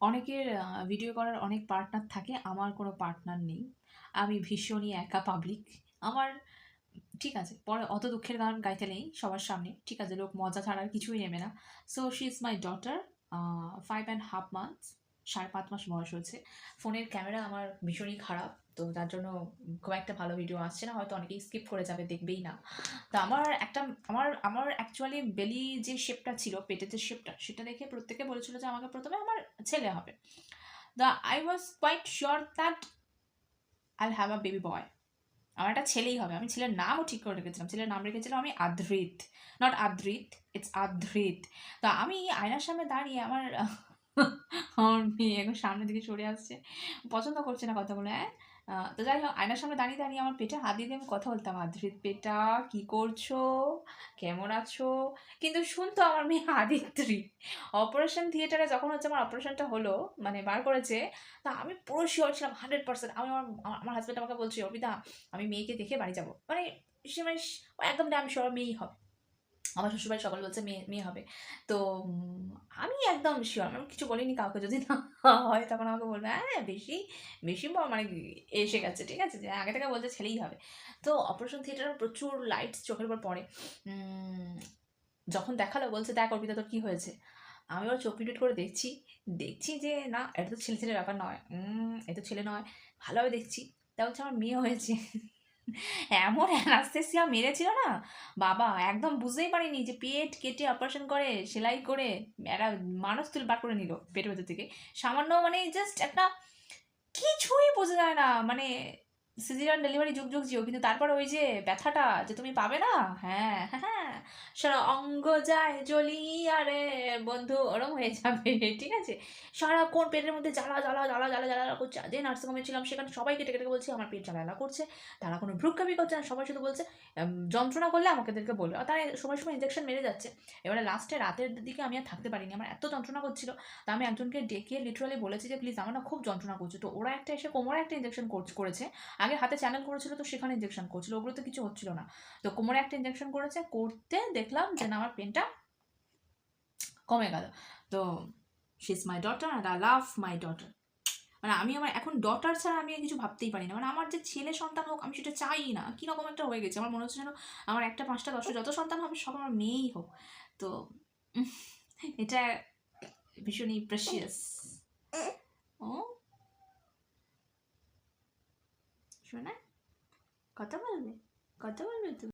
অনেকের ভিডিও করার অনেক পার্টনার থাকে। আমার কোনো পার্টনার নেই। আমি ভীষণই একা পাবলিক। আমার ঠিক আছে, পরে অত দুঃখের গান গাইতে নেই সবার সামনে। ঠিক আছে, লোক মজা ছাড়া আর কিছুই নেবে না। So she is my daughter. 5.5 months, 5.5 মাস বয়স হয়েছে। ফোনের ক্যামেরা আমার ভীষণই খারাপ। তো যার জন্য খুব একটা ভালো ভিডিও আসছে না। হয়তো অনেকেই স্কিপ করে যাবে, দেখবেই না। তো আমার একটা আমার আমার অ্যাকচুয়ালি বেলি যে শেপটা ছিল, পেটের যে শেপটা, সেটা দেখে প্রত্যেকে বলেছিল যে আমাকে প্রথমে আমার ছেলে হবে। I was quite sure that I'll have a baby boy. আমার একটা ছেলেই হবে। আমি ছেলের নামও ঠিক করে রেখেছিলাম। ছেলের নাম রেখেছিলাম আমি আদ্রিত। Not Adrit, it's Adrit. তো আমি আয়নার সামনে দাঁড়িয়ে আমার মেয়ে এখন সামনের দিকে সরে আসছে। পছন্দ করছে না কথাগুলো, হ্যাঁ? তো যাই হোক, আয়নার সামনে দাঁড়িয়ে, দাঁড়িয়ে আমার পেটে হাত দিয়ে দিয়ে আমি কথা বলতাম, "আদ্রিত বেটা, কি করছো? কেমন আছো?" কিন্তু শুনতো আমার মেয়ে আদিত্রি। অপারেশন থিয়েটারে যখন হচ্ছে আমার অপারেশনটা হলো, মানে বার করেছে, তা আমি পুরো শিওর ছিলাম 100%। আমি আমার হাসব্যান্ড আমাকে বলছে, "অর্পিতা, আমি মেয়েকে দেখে বাড়ি যাবো।" মানে সে মানে ও একদম আমি শিওর মেয়েই হবে। আমার শ্বশুরবাড়ির সকলে বলছে মেয়ে মেয়ে হবে। তো আমি একদম শিওর। আমি কিছু বলিনি কাউকে, যদি না হয় তখন আমাকে বলবে, "হ্যাঁ, বেশি বেশি মানে এসে গেছে।" ঠিক আছে? যে আগে থেকে বলছে ছেলেই হবে। তো অপারেশন থিয়েটারে প্রচুর লাইটস চোখের উপর পড়ে। উম যখন দেখালো বলছে, "দেখ অর্পিতা, তোর কি হয়েছে?" আমি আবার চোখ পিটপিট করে দেখছি। দেখছি যে না, এটা তো ছেলে ছেলে ব্যাপার নয়। এ তো ছেলে নয়। ভালোভাবে দেখছি। তা বলছে আমার মেয়ে হয়েছে। এমন অ্যানাস্থেসিয়া মেরেছিল না, বাবা! একদম বুঝতেই পারিনি যে পেট কেটে অপারেশন করে, সেলাই করে একটা মানুষ তুলে বার করে নিল পেটের ভেতর থেকে। সামান্য মানে জাস্ট একটা কিছুই বোঝা যায় না। মানে সিজারিয়ান ডেলিভারি যুগ যুগ জিও, কিন্তু তারপর ওই যে ব্যথাটা যে তুমি পাবে না, হ্যাঁ, হ্যাঁ, হ্যাঁ, সারা অঙ্গ যায় জ্বলিয়া রে বন্ধু, ওরম হয়ে যাবে। ঠিক আছে? সারাক্ষণ পেটের মধ্যে জ্বালা, জ্বালা, জ্বালা, জ্বালা, জ্বালা, জ্বালা করছে। যে নার্সিং হোমে ছিলাম সেখানে সবাইকে ডেকে, ডেকে বলছি আমার পেট জ্বালা, জ্বালা করছে। তারা কোনো ভ্রুক্ষেপই করছে না। সবাই শুধু বলছে যন্ত্রণা করলে আমাদেরকে বলবে। আর তারা সময়, সময় ইনজেকশন মেরে যাচ্ছে। এবারে লাস্টে রাতের দিকে আমি আর থাকতে পারিনি। আমার এত যন্ত্রণা করছিল। তো আমি একজনকে ডেকে লিটারালি বলেছি যে, "প্লিজ, আমার না খুব যন্ত্রণা করছে।" তো ওরা একটা এসে কোমরে একটা ইনজেকশন করেছে। আগে হাতে চ্যানেল করেছিল, তো সেখানে ইনজেকশন করছিল। ওগুলোতে কিছু হচ্ছিল না। তো কোমরে একটা ইনজেকশন করেছে। করতে দেখলাম যে না, আমার পেনটা কমে গেল। তো she is my daughter and I love my daughter. মানে আমি আমার এখন ডটার ছাড়া আমি আর কিছু ভাবতেই পারি না। মানে আমার যে ছেলে সন্তান হোক, আমি সেটা চাই না। কিরকম একটা হয়ে গেছে। আমার মনে হচ্ছে যেন আমার ১টা, ৫টা, ১০টা যত সন্তান হবে সব আমার মেয়েই হোক। তো উম এটা ভীষণই প্রেশিয়াস। ও শোনা, কথা বলবে? কথা বলবে তুমি?